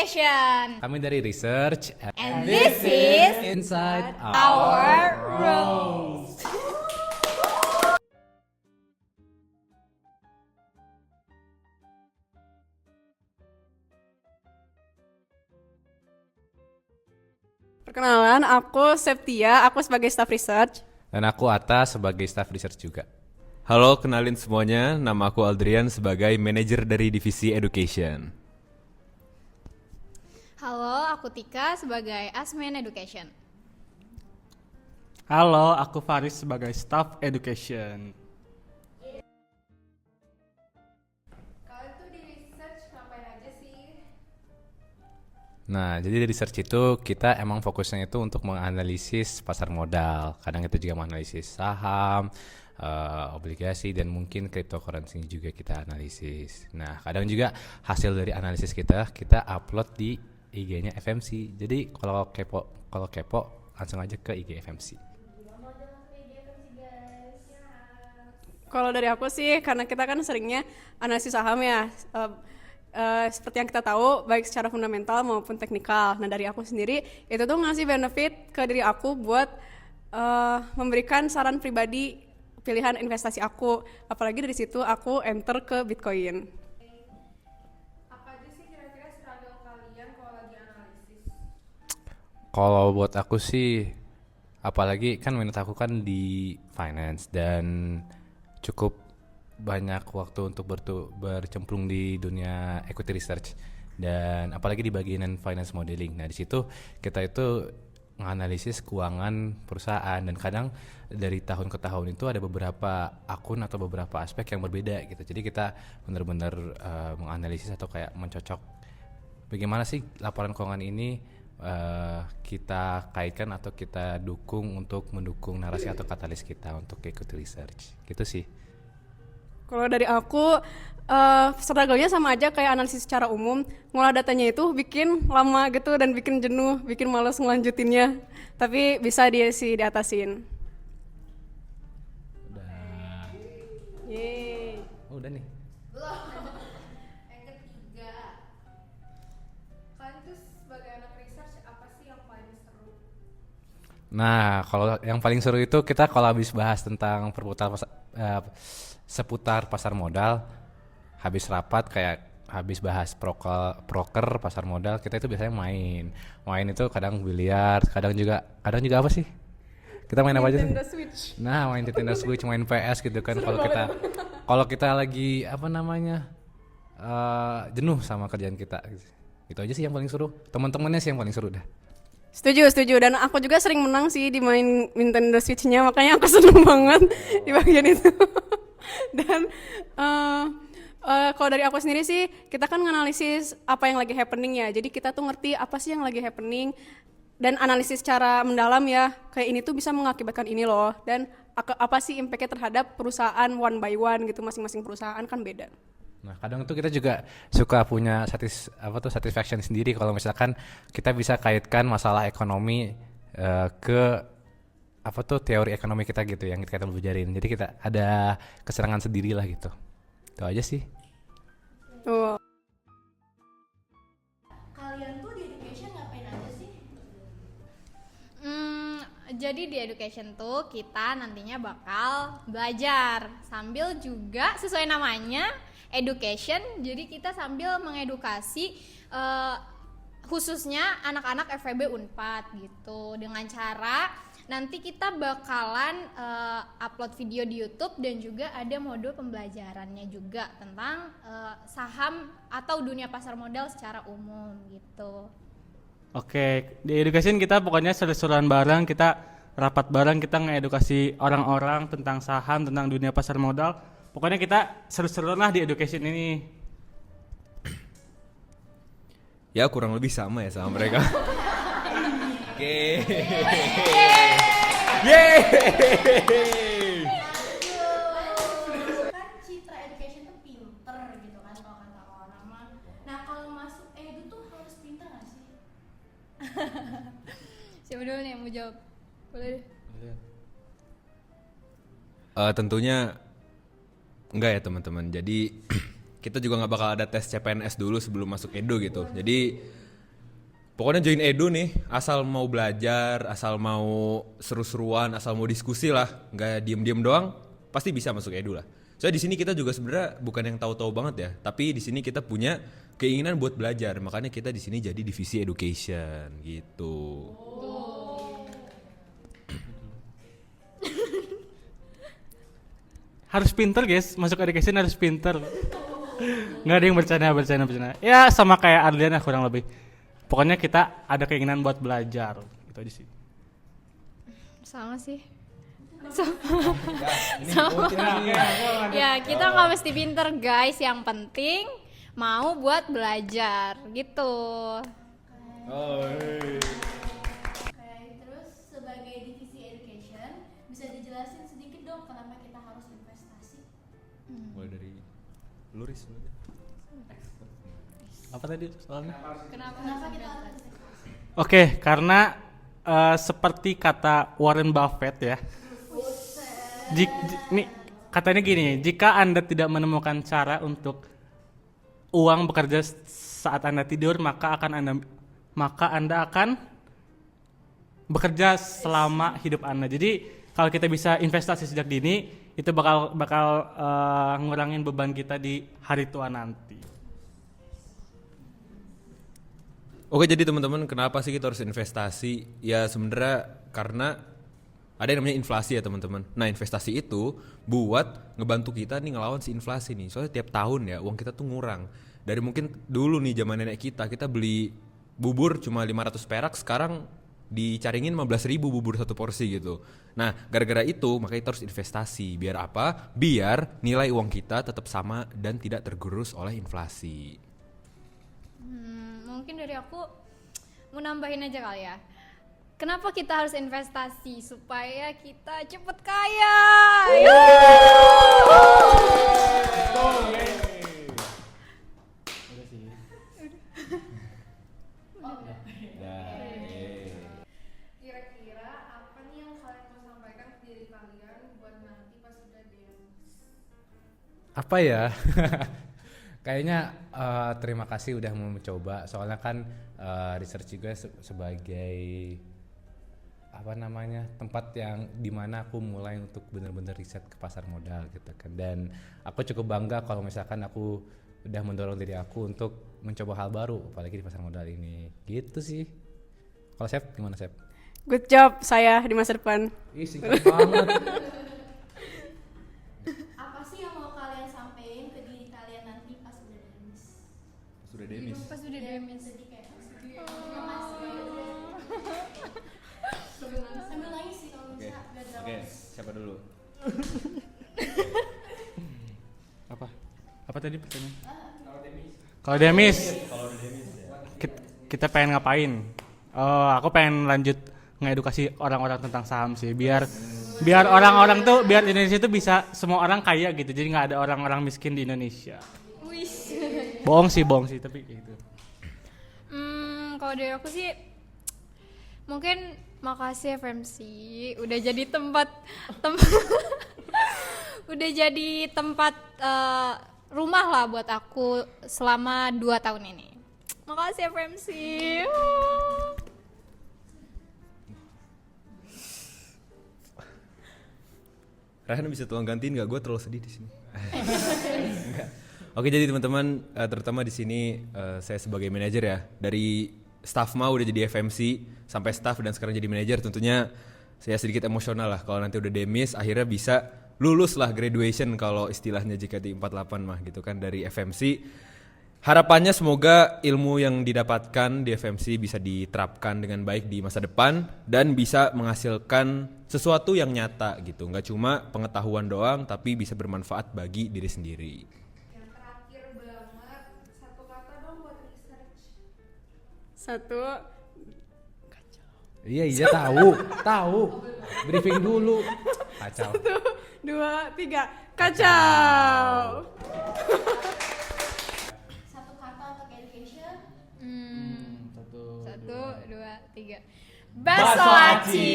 Education. Kami dari Research And this is Inside our Rose. Perkenalan, aku Septia, aku sebagai staff research. Dan aku Atta sebagai staff research juga. Halo, kenalin semuanya. Nama aku Aldrian sebagai manajer dari divisi Education. Halo, aku Tika sebagai Asmen Education. Halo, aku Faris sebagai staff education. Kalian tuh di research ngapain aja sih? Nah, jadi dari research itu kita emang fokusnya itu untuk menganalisis pasar modal. Kadang kita juga menganalisis saham, obligasi, dan mungkin cryptocurrency juga kita analisis. Nah, kadang juga hasil dari analisis kita upload di IG-nya FMC. Jadi kalau kepo langsung aja ke IG FMC. Kalau dari aku sih, karena kita kan seringnya analisis saham ya, seperti yang kita tahu, baik secara fundamental maupun teknikal. Nah dari aku sendiri, itu tuh ngasih benefit ke diri aku buat memberikan saran pribadi pilihan investasi aku. Apalagi dari situ aku enter ke Bitcoin. Apa aja sih kira-kira struggle kalian kalau lagi analisis? Kalau buat aku sih, apalagi kan minat aku kan di finance dan cukup banyak waktu untuk bercemplung di dunia equity research dan apalagi di bagian finance modeling. Nah di situ kita itu menganalisis keuangan perusahaan dan kadang dari tahun ke tahun itu ada beberapa akun atau beberapa aspek yang berbeda gitu. Jadi kita benar-benar menganalisis atau kayak mencocok bagaimana sih laporan keuangan ini kita kaitkan atau kita dukung untuk mendukung narasi atau katalis kita untuk equity research gitu sih. Kalau dari aku, struggle-nya sama aja kayak analisis secara umum. Ngolah datanya itu bikin lama gitu dan bikin jenuh, bikin males ngelanjutinnya. Tapi bisa diatasin. Udah. Yeay. Oh, udah nih. Yang ketiga, kalian tuh sebagai anak research apa sih yang paling seru? Nah, kalau yang paling seru itu kita kalau habis bahas tentang seputar pasar modal, habis rapat kayak habis bahas proker pasar modal, kita itu biasanya main itu kadang biliar, kadang juga apa sih, kita main apa aja sih? Nintendo Switch. Nah, main Nintendo Switch, main PS gitu kan. Kalau kita lagi apa namanya jenuh sama kerjaan kita, itu aja sih yang paling seru. Teman-temannya sih yang paling seru dah. Setuju. Dan aku juga sering menang sih di main Nintendo Switch-nya, makanya aku seneng banget di bagian itu. Dan kalau dari aku sendiri sih, kita kan nganalisis apa yang lagi happening ya. Jadi kita tuh ngerti apa sih yang lagi happening dan analisis secara mendalam ya. Kayak ini tuh bisa mengakibatkan ini loh. Dan apa sih impact-nya terhadap perusahaan one by one gitu, masing-masing perusahaan kan beda. Nah, kadang tuh kita juga suka punya satisfaction sendiri kalau misalkan kita bisa kaitkan masalah ekonomi ke teori ekonomi kita gitu yang kita belajarin. Jadi kita ada kesenangan sendiri lah gitu. Itu aja sih. Tuh. Kalian tuh di education ngapain aja sih? Jadi di education tuh kita nantinya bakal belajar sambil juga sesuai namanya education. Jadi kita sambil mengedukasi khususnya anak-anak FEB Unpad gitu, dengan cara nanti kita bakalan upload video di YouTube dan juga ada modul pembelajarannya juga tentang saham atau dunia pasar modal secara umum gitu. Oke, di education kita pokoknya seru-seruan bareng, kita rapat bareng, kita ngedukasi orang-orang tentang saham, tentang dunia pasar modal. Pokoknya kita seru-seruan lah di education ini. Ya kurang lebih sama ya sama mereka. Oke. Yeay. Kan Citra Education tuh pinter gitu kan kalau kata orang mah. Nah kalau masuk edu tuh harus pinter gak sih? Siapa dulu nih yang mau jawab? Boleh deh. Tentunya enggak ya teman-teman. Jadi kita juga nggak bakal ada tes CPNS dulu sebelum masuk Edo gitu. Jadi Pokoknya join Edu nih, asal mau belajar, asal mau seru-seruan, asal mau diskusi lah, nggak diem-diem doang, pasti bisa masuk Edu lah. Soalnya di sini kita juga sebenarnya bukan yang tahu-tahu banget ya, tapi di sini kita punya keinginan buat belajar, makanya kita di sini jadi divisi education gitu. Harus pinter guys, masuk education harus pinter. Nggak ada yang bercanda. Ya sama kayak Adriana kurang lebih. Pokoknya kita ada keinginan buat belajar. Itu aja sih. Sama sih. Sama. Ya kita nggak mesti pinter guys, yang penting mau buat belajar gitu. Terus sebagai divisi education bisa dijelasin sedikit dong kenapa kita harus investasi? Mulai dari Luris. Apa tadi soalnya? Kenapa kita harus investasi? Oke, karena seperti kata Warren Buffett ya. Katanya gini, jika Anda tidak menemukan cara untuk uang bekerja saat Anda tidur, maka Anda akan bekerja selama hidup Anda. Jadi kalau kita bisa investasi sejak dini, itu bakal ngurangin beban kita di hari tua nanti. Oke, jadi teman-teman, kenapa sih kita harus investasi? Ya sebenarnya karena ada yang namanya inflasi ya teman-teman. Nah, investasi itu buat ngebantu kita nih ngelawan si inflasi nih. Soalnya tiap tahun ya uang kita tuh ngurang. Dari mungkin dulu nih zaman nenek kita beli bubur cuma 500 perak, sekarang dicaringin 15.000 bubur satu porsi gitu. Nah, gara-gara itu makanya kita harus investasi. Biar apa? Biar nilai uang kita tetap sama dan tidak tergerus oleh inflasi. Mungkin dari aku mau nambahin aja kali ya. Kenapa kita harus investasi? Supaya kita cepet kaya. Kira-kira apa nih yang kalian mau sampaikan ke diri kalian buat nanti pas udah dewasa? Apa ya? Kayaknya terima kasih udah mau mencoba. Soalnya kan research juga sebagai tempat yang dimana aku mulai untuk benar-benar riset ke pasar modal gitu kan. Dan aku cukup bangga kalau misalkan aku udah mendorong diri aku untuk mencoba hal baru, apalagi di pasar modal ini. Gitu sih. Kalau Sep gimana Sep? Good job saya di masa depan. Ih, singkat banget. Apa sih yang mau kalian sampein ke diri kalian nanti pas udah demis? Sudah demis. Pas udah demis. Jadi kayak terima kasih. Sambil nangis sih kalau Oke, bisa biar drama. siapa dulu? Apa tadi pertanyaan? Kalau demis. Kita pengen ngapain? Oh, aku pengen lanjut ngedukasi orang-orang tentang saham sih, biar orang-orang tuh, biar Indonesia tuh bisa semua orang kaya gitu, jadi nggak ada orang-orang miskin di Indonesia. Bohong sih tapi gitu. Kalau dari aku sih mungkin makasih FMC udah jadi tempat udah jadi tempat rumah lah buat aku selama 2 tahun ini. Makasih FMC. Rayhan bisa tolong gantiin nggak? Gue terlalu sedih di sini. Oke, jadi teman-teman, terutama di sini saya sebagai manajer ya, dari staff mau udah jadi FMC sampai staff dan sekarang jadi manajer, tentunya saya sedikit emosional lah kalau nanti udah demis akhirnya bisa lulus lah, graduation kalau istilahnya JKT48 mah gitu kan dari FMC. Harapannya semoga ilmu yang didapatkan di FMC bisa diterapkan dengan baik di masa depan dan bisa menghasilkan sesuatu yang nyata gitu, nggak cuma pengetahuan doang tapi bisa bermanfaat bagi diri sendiri. Yang terakhir banget, satu kata dong buat research. Satu. Iya tahu. Briefing dulu. Kacau. 1, 2, 3. Kacau. Satu kata untuk education. 1, 2, 3. Baso Aci.